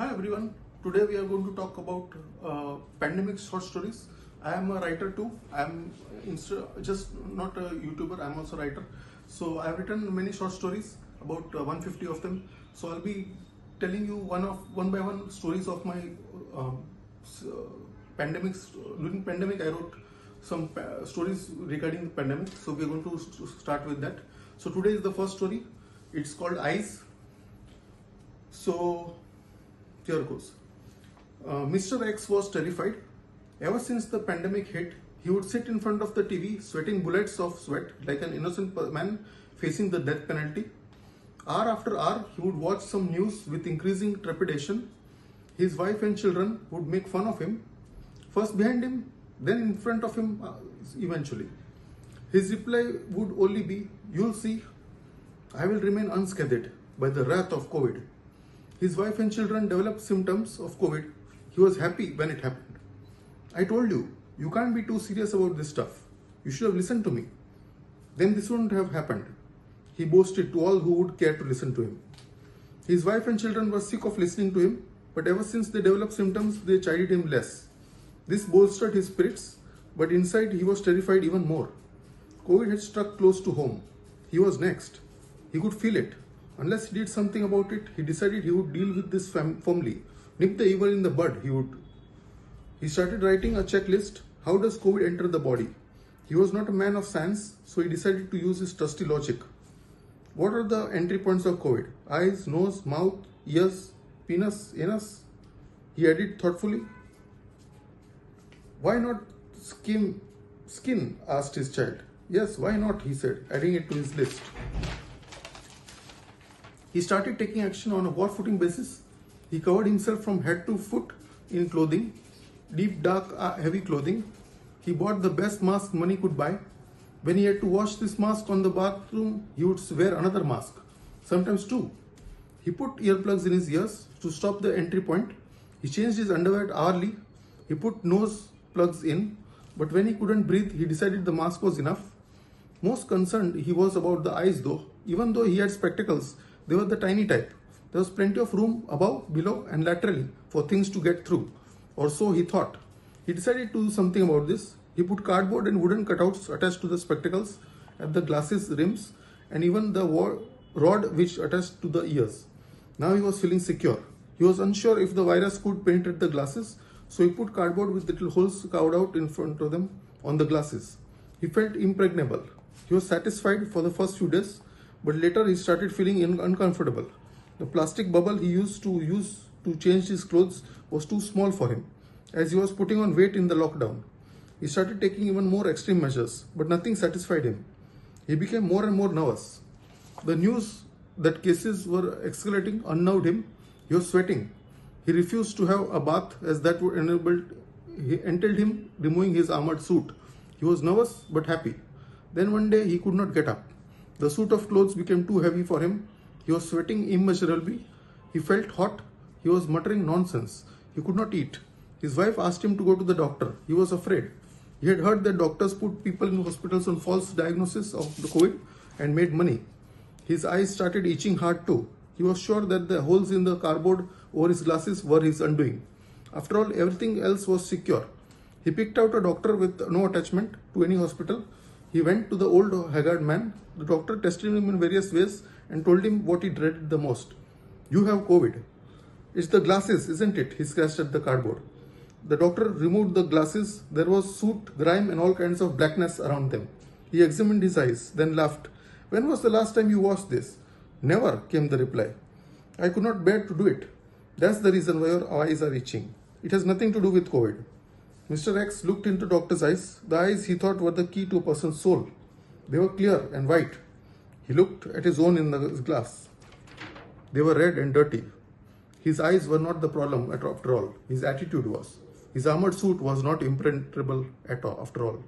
Hi everyone. Today we are going to talk about pandemic short stories. I am a writer too. I am just not a YouTuber. I am also a writer. So I have written many short stories, about 150 of them. So I'll be telling you one by one stories of my pandemics. During pandemic, I wrote some stories regarding the pandemic. So we are going to start with that. So today is the first story. It's called Eyes. So here goes. Mr. X was terrified. Ever since the pandemic hit, he would sit in front of the TV, sweating bullets of sweat like an innocent man facing the death penalty. Hour after hour, he would watch some news with increasing trepidation. His wife and children would make fun of him, first behind him, then in front of him eventually. His reply would only be, "You'll see, I will remain unscathed by the wrath of COVID." His wife and children developed symptoms of COVID. He was happy when it happened. "I told you, you can't be too serious about this stuff. You should have listened to me. Then this wouldn't have happened," he boasted to all who would care to listen to him. His wife and children were sick of listening to him, but ever since they developed symptoms, they chided him less. This bolstered his spirits, but inside he was terrified even more. COVID had struck close to home. He was next. He could feel it. Unless he did something about it, he decided he would deal with this firmly. Nip the evil in the bud, he would. He started writing a checklist. How does COVID enter the body? He was not a man of science, so he decided to use his trusty logic. What are the entry points of COVID? Eyes, nose, mouth, ears, penis, anus? He added thoughtfully. "Why not skin?" asked his child. "Yes, why not?" he said, adding it to his list. He started taking action on a war-footing basis. He covered himself from head to foot in clothing, deep, dark, heavy clothing. He bought the best mask money could buy. When he had to wash this mask on the bathroom, he would wear another mask, sometimes two. He put earplugs in his ears to stop the entry point. He changed his underwear hourly. He put nose plugs in, but when he couldn't breathe, he decided the mask was enough. Most concerned he was about the eyes though. Even though he had spectacles, they were the tiny type. There was plenty of room above, below and laterally for things to get through. Or so he thought. He decided to do something about this. He put cardboard and wooden cutouts attached to the spectacles, at the glasses rims, and even the rod which attached to the ears. Now he was feeling secure. He was unsure if the virus could penetrate the glasses, so he put cardboard with little holes carved out in front of them on the glasses. He felt impregnable. He was satisfied for the first few days, but later he started feeling uncomfortable. The plastic bubble he used to change his clothes was too small for him, as he was putting on weight in the lockdown. He started taking even more extreme measures, but nothing satisfied him. He became more and more nervous. The news that cases were escalating unnerved him. He was sweating. He refused to have a bath, as that would entailed him removing his armored suit. He was nervous but happy. Then one day he could not get up. The suit of clothes became too heavy for him. He was sweating immeasurably. He felt hot. He was muttering nonsense. He could not eat. His wife asked him to go to the doctor. He was afraid. He had heard that doctors put people in hospitals on false diagnosis of the COVID and made money. His eyes started itching hard too. He was sure that the holes in the cardboard over his glasses were his undoing. After all, everything else was secure. He picked out a doctor with no attachment to any hospital. He went to the old haggard man. The doctor tested him in various ways and told him what he dreaded the most. "You have COVID." "It's the glasses, isn't it?" he scratched at the cardboard. The doctor removed the glasses. There was soot, grime and all kinds of blackness around them. He examined his eyes, then laughed. "When was the last time you washed this?" "Never," came the reply. "I could not bear to do it." "That's the reason why your eyes are itching. It has nothing to do with COVID." Mr. X looked into doctor's eyes. The eyes he thought were the key to a person's soul. They were clear and white. He looked at his own in the glass. They were red and dirty. His eyes were not the problem after all. His attitude was. His armored suit was not impenetrable after all.